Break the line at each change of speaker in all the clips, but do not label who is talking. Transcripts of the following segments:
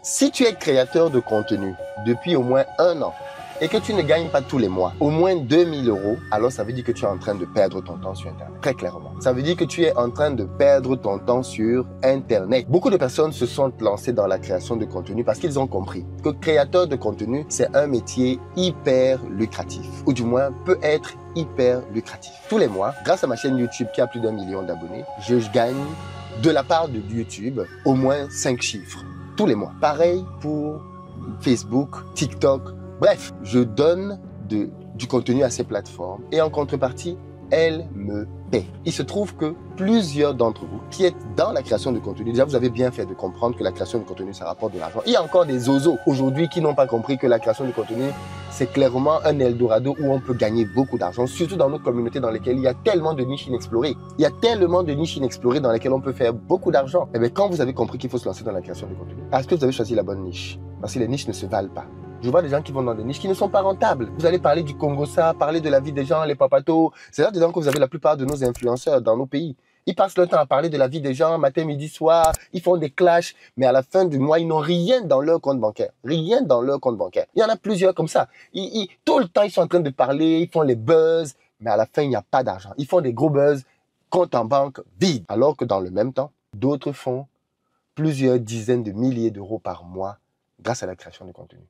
Si tu es créateur de contenu depuis au moins 1 an et que tu ne gagnes pas tous les mois au moins 2000 €, alors ça veut dire que tu es en train de perdre ton temps sur Internet. Très clairement. Ça veut dire que tu es en train de perdre ton temps sur Internet. Beaucoup de personnes se sont lancées dans la création de contenu parce qu'ils ont compris que créateur de contenu, c'est un métier hyper lucratif, ou du moins peut être hyper lucratif. Tous les mois, grâce à ma chaîne YouTube qui a plus d'1 million d'abonnés, je gagne de la part de YouTube au moins 5 chiffres. Tous les mois. Pareil pour Facebook, TikTok. Bref, je donne du contenu à ces plateformes et en contrepartie, elles me paient. Il se trouve que plusieurs d'entre vous qui êtes dans la création de contenu, déjà vous avez bien fait de comprendre que la création de contenu, ça rapporte de l'argent. Il y a encore des zozos aujourd'hui qui n'ont pas compris que la création de contenu, c'est clairement un Eldorado où on peut gagner beaucoup d'argent, surtout dans nos communautés dans lesquelles il y a tellement de niches inexplorées. Il y a tellement de niches inexplorées dans lesquelles on peut faire beaucoup d'argent. Et bien quand vous avez compris qu'il faut se lancer dans la création de contenu, est-ce que vous avez choisi la bonne niche? Parce que les niches ne se valent pas. Je vois des gens qui vont dans des niches qui ne sont pas rentables. Vous allez parler du Congo-ça, parler de la vie des gens, les papatos. C'est là dedans que vous avez la plupart de nos influenceurs dans nos pays. Ils passent leur temps à parler de la vie des gens, matin, midi, soir. Ils font des clashs, mais à la fin du mois, ils n'ont rien dans leur compte bancaire. Rien dans leur compte bancaire. Il y en a plusieurs comme ça. Tout le temps, ils sont en train de parler, ils font les buzz, mais à la fin, il n'y a pas d'argent. Ils font des gros buzz, compte en banque vide. Alors que dans le même temps, d'autres font plusieurs dizaines de milliers d'euros par mois grâce à la création de contenu.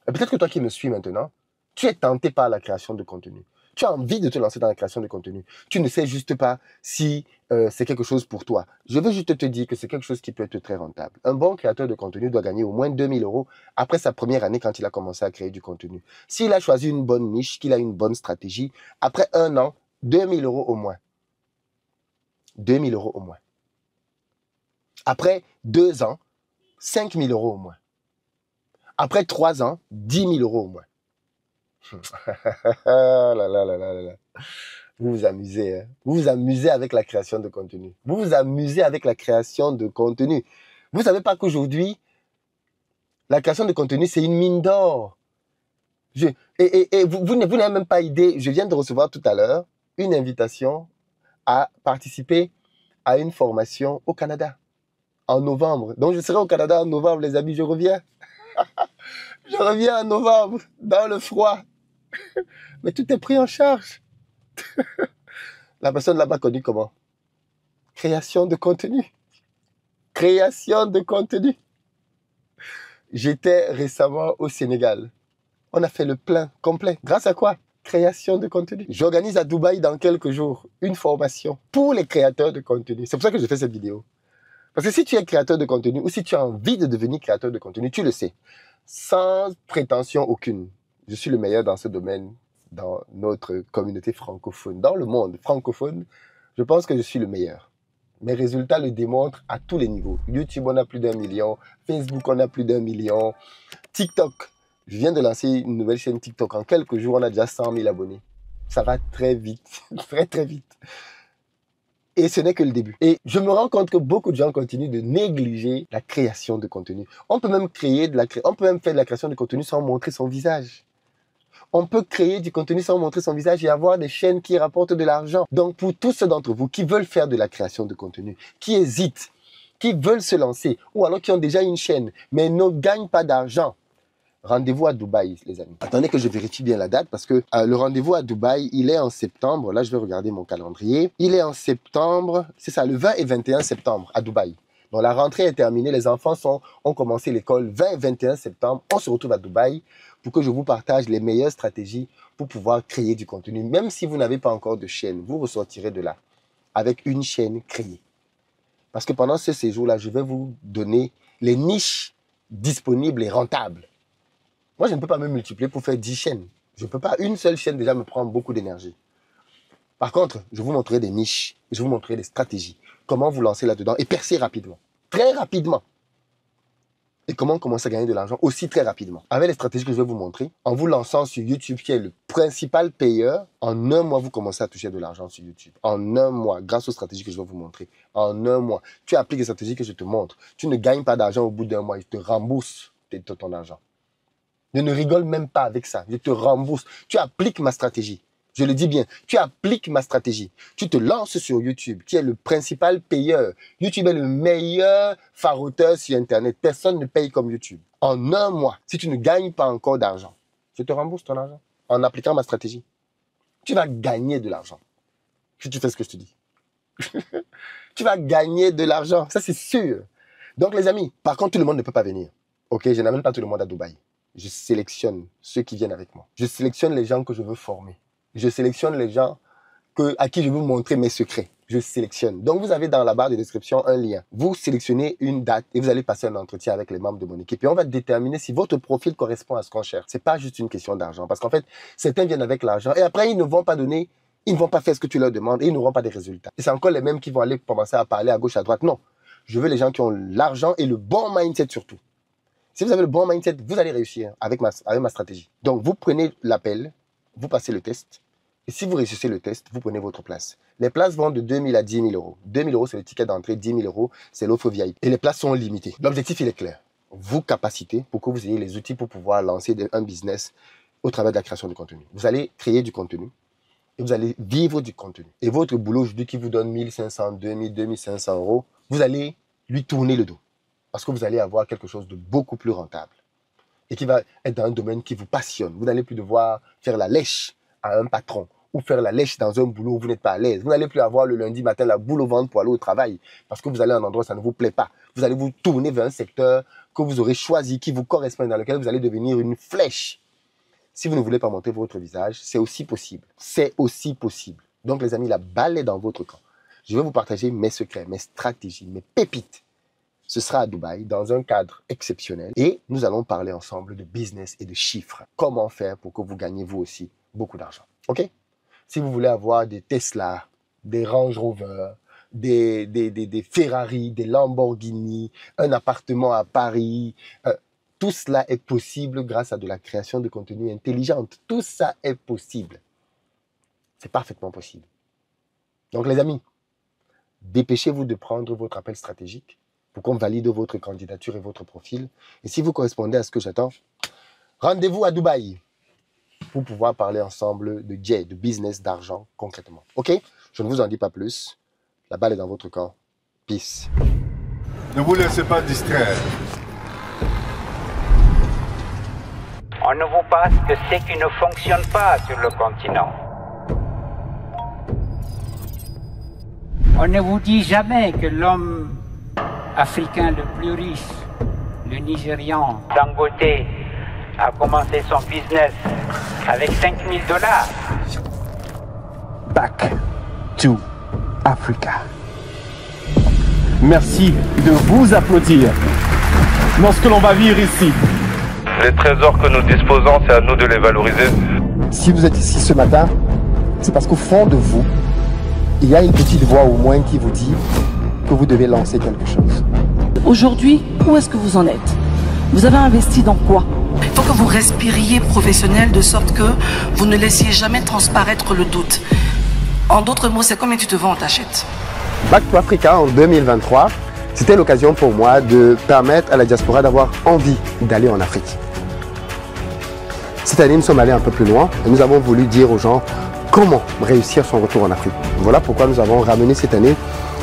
Et peut-être que toi qui me suis maintenant, tu es tenté par la création de contenu. Tu as envie de te lancer dans la création de contenu. Tu ne sais juste pas si c'est quelque chose pour toi. Je veux juste te dire que c'est quelque chose qui peut être très rentable. Un bon créateur de contenu doit gagner au moins 2000 € après sa première année quand il a commencé à créer du contenu. S'il a choisi une bonne niche, qu'il a une bonne stratégie, après 1 an, 2000 € au moins. 2000 € au moins. Après 2 ans, 5000 € au moins. Après 3 ans, 10 000 € au moins. Vous vous amusez, hein? Vous vous amusez avec la création de contenu. Vous vous amusez avec la création de contenu. Vous savez pas qu'aujourd'hui, la création de contenu, c'est une mine d'or. Vous n'avez même pas idée. Je viens de recevoir tout à l'heure une invitation à participer à une formation au Canada en novembre. Donc, je serai au Canada en novembre, les amis, je reviens. Je reviens en novembre, dans le froid. Mais tout est pris en charge. La personne là-bas connue comment? Création de contenu. Création de contenu. J'étais récemment au Sénégal. On a fait le plein complet. Grâce à quoi? Création de contenu. J'organise à Dubaï dans quelques jours une formation pour les créateurs de contenu. C'est pour ça que je fais cette vidéo. Parce que si tu es créateur de contenu ou si tu as envie de devenir créateur de contenu, tu le sais. Sans prétention aucune. Je suis le meilleur dans ce domaine dans notre communauté francophone. Dans le monde francophone, je pense que je suis le meilleur. Mes résultats le démontrent à tous les niveaux. YouTube, on a plus d'1 million. Facebook, on a plus d'1 million. TikTok, je viens de lancer une nouvelle chaîne TikTok. En quelques jours, on a déjà 100 000 abonnés. Ça va très vite. Très, très vite. Et ce n'est que le début. Et je me rends compte que beaucoup de gens continuent de négliger la création de contenu. On peut même faire de la création de contenu sans montrer son visage. On peut créer du contenu sans montrer son visage et avoir des chaînes qui rapportent de l'argent. Donc, pour tous ceux d'entre vous qui veulent faire de la création de contenu, qui hésitent, qui veulent se lancer, ou alors qui ont déjà une chaîne, mais ne gagnent pas d'argent, rendez-vous à Dubaï, les amis. Attendez que je vérifie bien la date parce que le rendez-vous à Dubaï, il est en septembre. Là, je vais regarder mon calendrier. Il est en septembre, c'est ça, le 20 et 21 septembre à Dubaï. Donc, la rentrée est terminée. Les enfants ont commencé l'école 20 et 21 septembre. On se retrouve à Dubaï pour que je vous partage les meilleures stratégies pour pouvoir créer du contenu. Même si vous n'avez pas encore de chaîne, vous ressortirez de là avec une chaîne créée. Parce que pendant ce séjour-là, je vais vous donner les niches disponibles et rentables. Moi, je ne peux pas me multiplier pour faire 10 chaînes. Je ne peux pas. Une seule chaîne déjà me prend beaucoup d'énergie. Par contre, je vous montrerai des niches. Je vous montrerai des stratégies. Comment vous lancer là-dedans et percer rapidement. Très rapidement. Et comment commencer à gagner de l'argent aussi très rapidement. Avec les stratégies que je vais vous montrer, en vous lançant sur YouTube, qui est le principal payeur, en 1 mois, vous commencez à toucher de l'argent sur YouTube. En 1 mois, grâce aux stratégies que je vais vous montrer. En 1 mois. Tu appliques les stratégies que je te montre. Tu ne gagnes pas d'argent au bout d'1 mois. Je te rembourse ton argent. Je ne rigole même pas avec ça. Je te rembourse. Tu appliques ma stratégie. Je le dis bien, tu appliques ma stratégie. Tu te lances sur YouTube, qui est le principal payeur. YouTube est le meilleur faroteur sur Internet. Personne ne paye comme YouTube. En un mois, si tu ne gagnes pas encore d'argent, je te rembourse ton argent en appliquant ma stratégie. Tu vas gagner de l'argent. Si tu fais ce que je te dis. Tu vas gagner de l'argent, ça c'est sûr. Donc les amis, par contre, tout le monde ne peut pas venir. Ok, je n'amène pas tout le monde à Dubaï. Je sélectionne ceux qui viennent avec moi. Je sélectionne les gens que je veux former. Je sélectionne les gens à qui je veux montrer mes secrets. Je sélectionne. Donc, vous avez dans la barre de description un lien. Vous sélectionnez une date et vous allez passer un entretien avec les membres de mon équipe. Et on va déterminer si votre profil correspond à ce qu'on cherche. C'est pas juste une question d'argent. Parce qu'en fait, certains viennent avec l'argent et après, ils ne vont pas donner, ils ne vont pas faire ce que tu leur demandes et ils n'auront pas de résultats. Et c'est encore les mêmes qui vont aller commencer à parler à gauche, à droite. Non. Je veux les gens qui ont l'argent et le bon mindset surtout. Si vous avez le bon mindset, vous allez réussir avec ma stratégie. Donc, vous prenez l'appel, vous passez le test. Et si vous réussissez le test, vous prenez votre place. Les places vont de 2 000 à 10 000 euros. 2 000 euros, c'est le ticket d'entrée. 10 000 euros, c'est l'offre VIP. Et les places sont limitées. L'objectif, il est clair. Vous capacitez pour que vous ayez les outils pour pouvoir lancer un business au travers de la création de contenu. Vous allez créer du contenu et vous allez vivre du contenu. Et votre boulot aujourd'hui qui vous donne 1 500, 2 000, 2 500 euros, vous allez lui tourner le dos. Parce que vous allez avoir quelque chose de beaucoup plus rentable. Et qui va être dans un domaine qui vous passionne. Vous n'allez plus devoir faire la lèche à un patron ou faire la lèche dans un boulot où vous n'êtes pas à l'aise. Vous n'allez plus avoir le lundi matin la boule au ventre pour aller au travail parce que vous allez à un endroit où ça ne vous plaît pas. Vous allez vous tourner vers un secteur que vous aurez choisi, qui vous correspond, dans lequel vous allez devenir une flèche. Si vous ne voulez pas monter votre visage, c'est aussi possible. C'est aussi possible. Donc les amis, la balle est dans votre camp. Je vais vous partager mes secrets, mes stratégies, mes pépites. Ce sera à Dubaï, dans un cadre exceptionnel. Et nous allons parler ensemble de business et de chiffres. Comment faire pour que vous gagnez vous aussi beaucoup d'argent. OK? Si vous voulez avoir des Tesla, des Range Rover, des Ferrari, des Lamborghini, un appartement à Paris, tout cela est possible grâce à de la création de contenu intelligente. Tout ça est possible. C'est parfaitement possible. Donc les amis, dépêchez-vous de prendre votre appel stratégique pour qu'on valide votre candidature et votre profil. Et si vous correspondez à ce que j'attends, rendez-vous à Dubaï pour pouvoir parler ensemble de jet, de business, d'argent concrètement. OK? Je ne vous en dis pas plus. La balle est dans votre camp. Peace.
Ne vous laissez pas distraire.
On ne vous passe que ce qui ne fonctionne pas sur le continent. On ne vous dit jamais que l'homme africain le plus riche, le Nigérian Dangote, a commencé son business avec $5 000.
Back to Africa. Merci de vous applaudir dans ce que l'on va vivre ici.
Les trésors que nous disposons, c'est à nous de les valoriser.
Si vous êtes ici ce matin, c'est parce qu'au fond de vous, il y a une petite voix au moins qui vous dit que vous devez lancer quelque chose.
Aujourd'hui, où est-ce que vous en êtes? Vous avez investi dans quoi?
Il faut que vous respiriez professionnel de sorte que vous ne laissiez jamais transparaître le doute. En d'autres mots, c'est combien tu te vends, on t'achète.
Back to Africa en 2023, c'était l'occasion pour moi de permettre à la diaspora d'avoir envie d'aller en Afrique. Cette année, nous sommes allés un peu plus loin et nous avons voulu dire aux gens comment réussir son retour en Afrique. Voilà pourquoi nous avons ramené cette année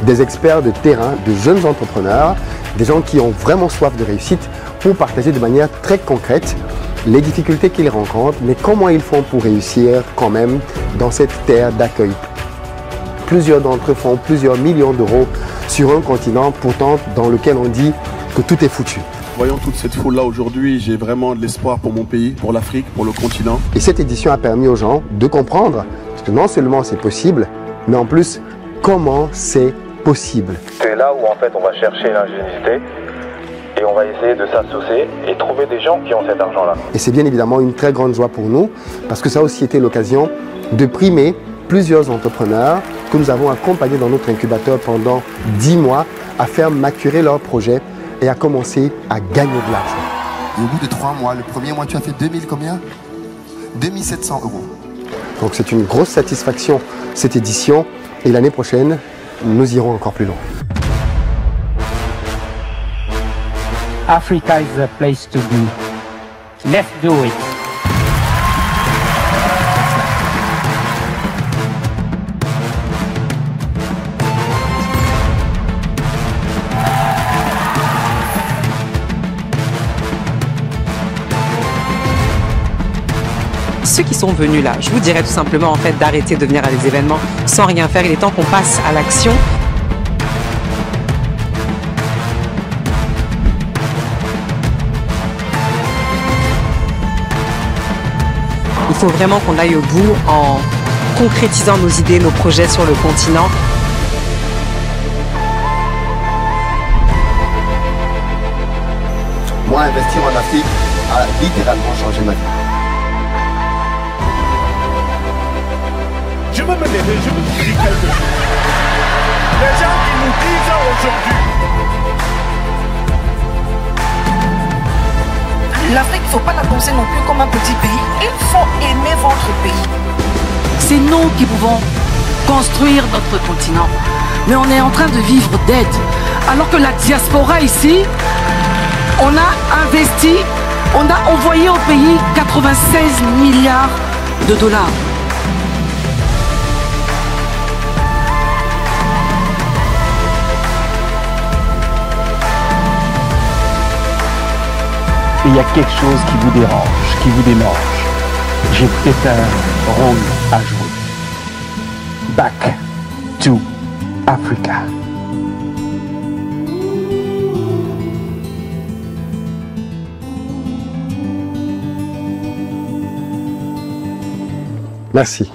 des experts de terrain, de jeunes entrepreneurs, des gens qui ont vraiment soif de réussite pour partager de manière très concrète les difficultés qu'ils rencontrent, mais comment ils font pour réussir quand même dans cette terre d'accueil. Plusieurs d'entre eux font plusieurs millions d'euros sur un continent pourtant dans lequel on dit que tout est foutu.
Voyant toute cette foule-là aujourd'hui, j'ai vraiment de l'espoir pour mon pays, pour l'Afrique, pour le continent.
Et cette édition a permis aux gens de comprendre que non seulement c'est possible, mais en plus, comment c'est possible.
C'est là où en fait on va chercher l'ingéniosité et on va essayer de s'associer et trouver des gens qui ont cet argent-là.
Et c'est bien évidemment une très grande joie pour nous, parce que ça a aussi été l'occasion de primer plusieurs entrepreneurs que nous avons accompagnés dans notre incubateur pendant 10 mois à faire maturer leur projet et à commencer à gagner de l'argent.
Et au bout de 3 mois, le premier mois, tu as fait 2000 combien 2700 euros.
Donc c'est une grosse satisfaction cette édition et l'année prochaine, nous irons encore plus loin.
Africa is the place to be. Let's do it.
ceux qui sont venus là, je vous dirais tout simplement en fait d'arrêter de venir à des événements sans rien faire. Il est temps qu'on passe à l'action. Il faut vraiment qu'on aille au bout en concrétisant nos idées, nos projets sur le continent.
Moi, investir en Afrique a littéralement changé ma vie.
Je veux me lever, je me dis quelque chose. Les gens qui nous disent aujourd'hui.
L'Afrique, il ne faut pas la penser non plus comme un petit pays. Il faut aimer votre pays.
C'est nous qui pouvons construire notre continent. Mais on est en train de vivre d'aide. Alors que la diaspora ici, on a investi, on a envoyé au pays 96 milliards de dollars.
Il y a quelque chose qui vous dérange, qui vous démange. J'ai peut-être un rôle à jouer. Back to Africa.
Merci.